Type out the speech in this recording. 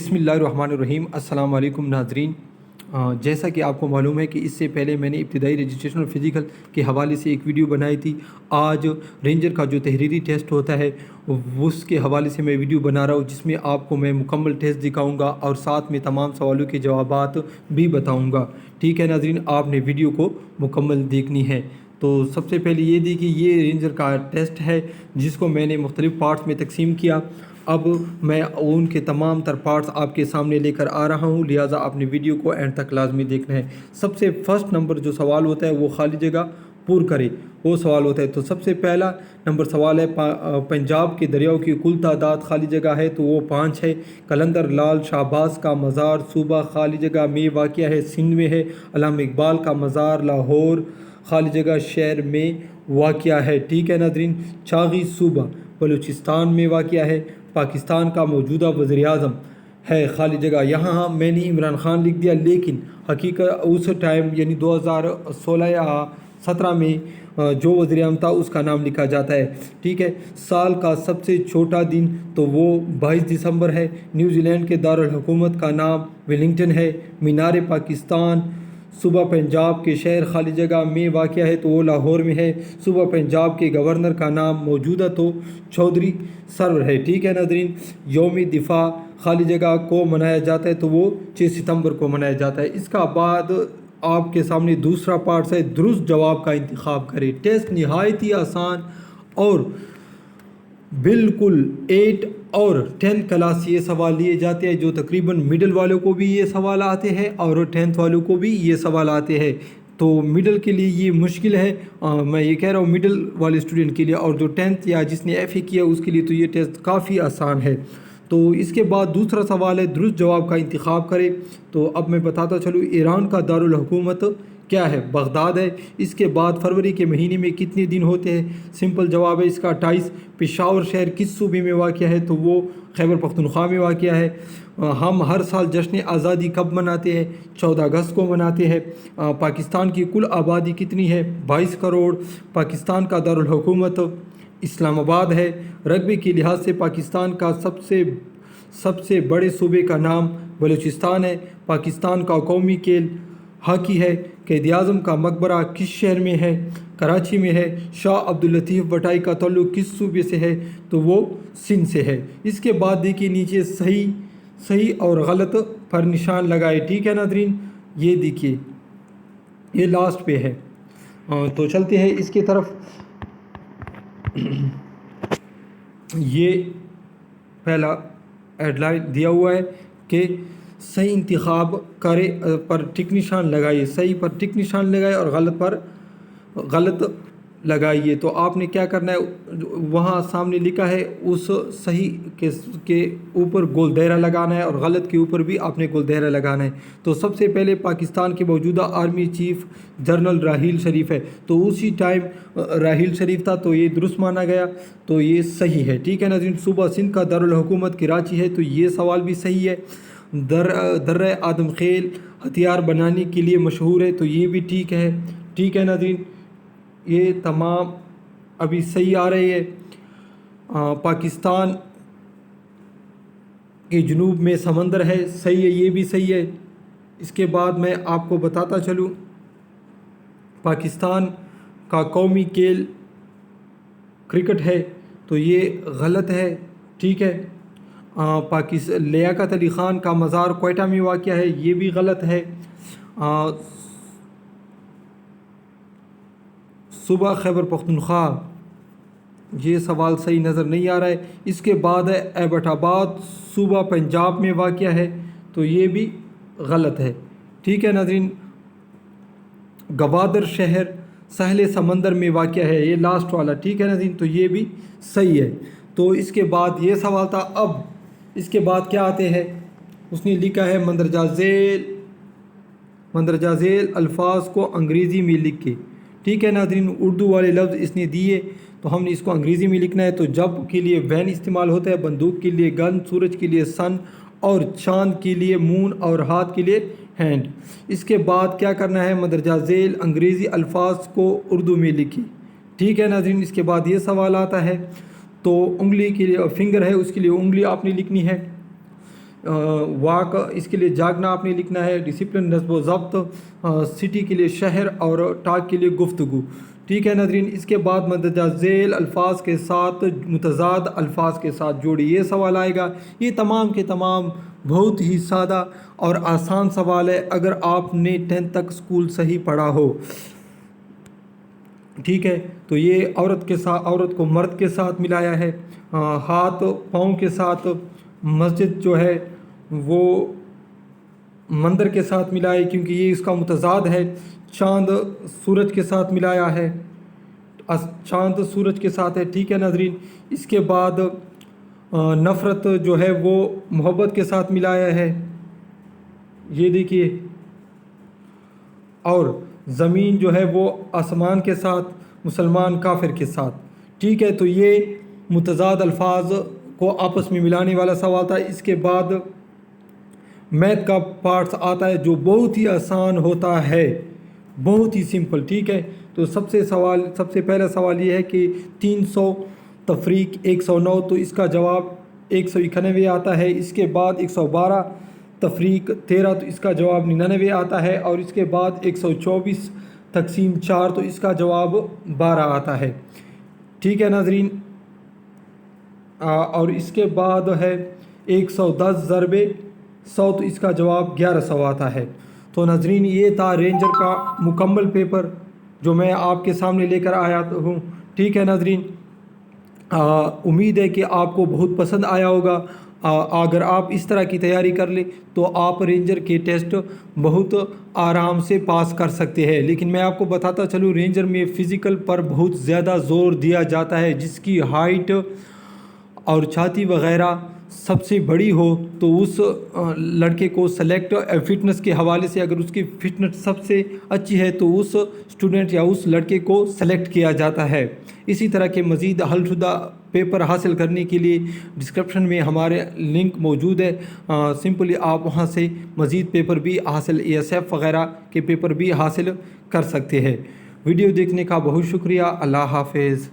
बिस्मिल्लाहिर्रहमानिर्रहीम। अस्सलाम वालेकुम नाज़रीन। जैसा कि आपको मालूम है कि इससे पहले मैंने इब्तिदाई रजिस्ट्रेशन और फिज़िकल के हवाले से एक वीडियो बनाई थी। आज रेंजर का जो तहरीरी टेस्ट होता है उसके हवाले से मैं वीडियो बना रहा हूँ, जिसमें आपको मैं मुकम्मल टेस्ट दिखाऊंगा और साथ में तमाम सवालों के जवाबात भी बताऊंगा। ठीक है नाज़रीन, आपने वीडियो को मुकम्मल देखनी है। तो सबसे पहले ये देखिए, ये रेंजर का टेस्ट है जिसको मैंने मुख्तलिफ़ पार्ट्स में तकसीम किया। अब मैं उनके तमाम तर पार्ट्स आपके सामने लेकर आ रहा हूँ, लिहाजा आपने वीडियो को एंड तक लाजमी देखना है। सबसे फर्स्ट नंबर जो सवाल होता है वो खाली जगह पूर करे, वो सवाल होता है। तो सबसे पहला नंबर सवाल है, पंजाब के दरियाओं की कुल तादाद खाली जगह है तो वो 5 है। कलंदर लाल शाहबाज का मज़ार सूबा खाली जगह में वाक़या है, सिंध में है। अल्लामा इकबाल का मज़ार लाहौर खाली जगह शहर में वाक़या है। ठीक है नाज़रीन। चागी सूबा बलूचिस्तान में वाक़या है। पाकिस्तान का मौजूदा वज़ीर-ए-आज़म है खाली जगह, यहाँ मैंने इमरान ख़ान लिख दिया, लेकिन हकीकत उस टाइम यानी 2016 या 17 में जो वज़ीर-ए-आज़म था उसका नाम लिखा जाता है। ठीक है। साल का सबसे छोटा दिन तो वो 22 दिसंबर है। न्यूजीलैंड के दारुल हुकूमत का नाम वेलिंगटन है। मीनार पाकिस्तान सूबा पंजाब के शहर खाली जगह में वाक़या है तो वो लाहौर में है। सूबा पंजाब के गवर्नर का नाम मौजूदा तो चौधरी सरवर है। ठीक है नाज़रीन। यौम दिफा खाली जगह को मनाया जाता है तो वो 6 सितंबर को मनाया जाता है। इसका बाद आपके सामने दूसरा पार्ट है, दुरुस्त जवाब का इंतखाब करें। टेस्ट नहायत ही आसान और बिल्कुल 8 और 10th क्लास ये सवाल लिए जाते हैं, जो तकरीबन मिडिल वालों को भी ये सवाल आते हैं और 10th वालों को भी ये सवाल आते हैं। तो मिडिल के लिए ये मुश्किल है, मैं ये कह रहा हूँ मिडिल वाले स्टूडेंट के लिए, और जो 10th या जिसने FA किया उसके लिए तो ये टेस्ट काफ़ी आसान है। तो इसके बाद दूसरा सवाल है, दुरुस्त जवाब का इंतखाब करें। तो अब मैं बताता चलूँ, ईरान का दारुल हुकूमत क्या है? बगदाद है। इसके बाद फरवरी के महीने में कितने दिन होते हैं? सिंपल जवाब है इसका 28। पेशावर शहर किस सूबे में वाक़या है? तो वो खैबर पख्तूनख्वा में वाक़या है। हम हर साल जश्न आज़ादी कब मनाते हैं? 14 अगस्त को मनाते हैं। पाकिस्तान की कुल आबादी कितनी है? 22 करोड़। पाकिस्तान का दारुल हुकूमत इस्लामाबाद है। रग्बी के लिहाज से पाकिस्तान का सबसे बड़े सूबे का नाम बलूचिस्तान है। पाकिस्तान का कौमी खेल हॉकी है। क़ायद-ए-आज़म का मकबरा किस शहर में है? कराची में है। शाह अब्दुल लतीफ़ भटाई का ताल्लुक़ किस सूबे से है? तो वो सिंध से है। इसके बाद देखिए नीचे सही और गलत पर निशान लगाए। ठीक है नाज़रीन, ये देखिए ये लास्ट पे है। तो चलते हैं इसकी तरफ। ये पहला हेडलाइन दिया हुआ है कि सही इंतखाब करे पर टिक निशान लगाइए। सही पर टिक निशान लगाइए और गलत पर गलत लगाइए। तो आपने क्या करना है, वहाँ सामने लिखा है उस सही के ऊपर गोल दायरा लगाना है और गलत के ऊपर भी आपने गोल दायरा लगाना है। तो सबसे पहले पाकिस्तान के मौजूदा आर्मी चीफ जनरल राहील शरीफ है, तो उसी टाइम राहील शरीफ था, तो ये दुरुस्त माना गया, तो ये सही है। ठीक है नाज़रीन। सूबा सिंध का दारुल हुकूमत कराची है, तो ये सवाल भी सही है। दर्रा आदम खेल हथियार बनाने के लिए मशहूर है, तो ये भी ठीक है। ठीक है नाज़रीन, ये तमाम अभी सही आ रही है। पाकिस्तान के जुनूब में समंदर है, सही है, ये भी सही है। इसके बाद मैं आपको बताता चलूँ, पाकिस्तान का कौमी खेल क्रिकेट है, तो ये गलत है। ठीक है। लियाकत अली ख़ान का मज़ार क्वेटा में वाक़या है, ये भी गलत है। सूबा खैबर पख्तूनख्वा, ये सवाल सही नज़र नहीं आ रहा है। इसके बाद है एबटाबाद सूबा पंजाब में वाक़या है, तो ये भी गलत है। ठीक है नाज़रीन। गवादर शहर सहले समंदर में वाक़या है, ये लास्ट वाला। ठीक है नाज़रीन, तो ये भी सही है। तो इसके बाद ये सवाल था। अब इसके बाद क्या आते हैं, उसने लिखा है मंदरजा झेल अल्फाज को अंग्रेज़ी में लिख के। ठीक है नाज़रीन। उर्दू वाले लफ्ज़ इसने दिए तो हमने इसको अंग्रेज़ी में लिखना है। तो जब के लिए वैन इस्तेमाल होता है, बंदूक के लिए गन, सूरज के लिए सन और चांद के लिए मून और हाथ के लिए हैंड। इसके बाद क्या करना है, मंदरजा झेल अंग्रेज़ी अल्फाज को उर्दू में लिखी। ठीक है नाज़रीन। इसके बाद ये सवाल आता है, तो उंगली के लिए फिंगर है, उसके लिए उंगली आपने लिखनी है। वाक इसके लिए जागना आपने लिखना है, डिसिप्लिन नस्ब व ज़ब्त, सिटी के लिए शहर और टाक के लिए गुफ्तगू। ठीक है नाज़रीन, इसके बाद मददा झेल अल्फाज के साथ मुतज़ाद अल्फाज के साथ जोड़ी, ये सवाल आएगा। ये तमाम के तमाम बहुत ही सादा और आसान सवाल है अगर आपने 10th तक स्कूल सही पढ़ा हो। ठीक है, तो ये औरत के साथ, औरत को मर्द के साथ मिलाया है, हाथ पाँव के साथ, मस्जिद जो है वो मंदिर के साथ मिलाया है क्योंकि ये इसका मुतज़ाद है। चांद सूरज के साथ मिलाया है, चांद सूरज के साथ है। ठीक है नाज़रीन, इसके बाद नफ़रत जो है वो मोहब्बत के साथ मिलाया है, ये देखिए। और ज़मीन जो है वो आसमान के साथ, मुसलमान काफिर के साथ। ठीक है, तो ये मुतज़ाद अल्फाज को आपस में मिलाने वाला सवाल था। इसके बाद मैथ का पार्ट्स आता है जो बहुत ही आसान होता है, बहुत ही सिंपल। ठीक है, तो सबसे पहला सवाल ये है कि 300 तफरीक 109, तो इसका जवाब 191 आता है। इसके बाद 112 तफरीक 13, तो इसका जवाब 99 आता है। और इसके बाद 124 तकसीम 4, तो इसका जवाब 12 आता है। ठीक है नाज़रीन, और इसके बाद है 110 ज़रबे 100, तो इसका जवाब 1100 आता है। तो नाज़रीन, ये था रेंजर का मुकम्मल पेपर जो मैं आपके सामने लेकर आया हूँ। ठीक है नाज़रीन, उम्मीद है कि आपको बहुत पसंद आया होगा। अगर आप इस तरह की तैयारी कर ले तो आप रेंजर के टेस्ट बहुत आराम से पास कर सकते हैं। लेकिन मैं आपको बताता चलूँ, रेंजर में फ़िज़िकल पर बहुत ज़्यादा ज़ोर दिया जाता है। जिसकी हाइट और छाती वग़ैरह सबसे बड़ी हो तो उस लड़के को सेलेक्ट, फ़िटनेस के हवाले से अगर उसकी फ़िटनेस सबसे अच्छी है तो उस स्टूडेंट या उस लड़के को सेलेक्ट किया जाता है। इसी तरह के मज़ीद हलशुदा पेपर हासिल करने के लिए डिस्क्रिप्शन में हमारे लिंक मौजूद है, सिंपली आप वहां से मज़ीद पेपर भी हासिल, ASF वग़ैरह के पेपर भी हासिल कर सकते हैं। वीडियो देखने का बहुत शुक्रिया। अल्लाह हाफ़िज़।